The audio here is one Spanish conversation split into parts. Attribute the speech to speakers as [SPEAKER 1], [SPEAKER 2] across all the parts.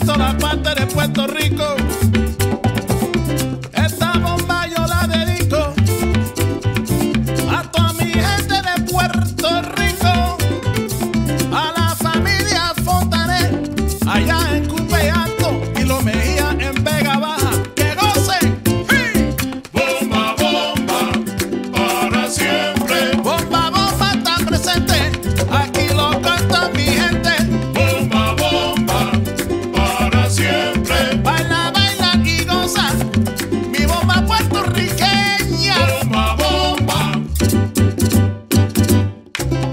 [SPEAKER 1] todas partes de Puerto Rico. Esta bomba yo la dedico a toda mi gente de Puerto Rico, a la familia Fontanet, allá en Cupe Alto y Lo Mejía en Vega Baja. ¡Que gocen! ¡Sí!
[SPEAKER 2] Bomba, bomba, para siempre.
[SPEAKER 1] Bomba, bomba está presente, aquí lo canta mi gente.
[SPEAKER 2] Bomba, bomba, para siempre.
[SPEAKER 1] Baila, baila y goza, mi bomba puertorriqueña.
[SPEAKER 2] Bomba, bomba.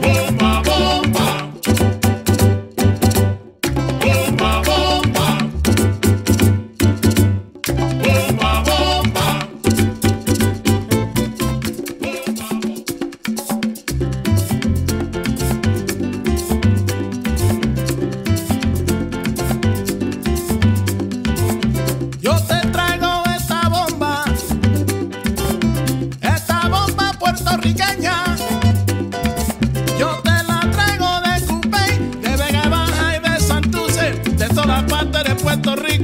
[SPEAKER 2] Bomba, bomba. Bomba, bomba. Bomba, bomba.
[SPEAKER 1] Yo te traigo esta bomba puertorriqueña. Yo te la traigo de Cupey, de Vega Baja y de Santurce, de todas partes de Puerto Rico.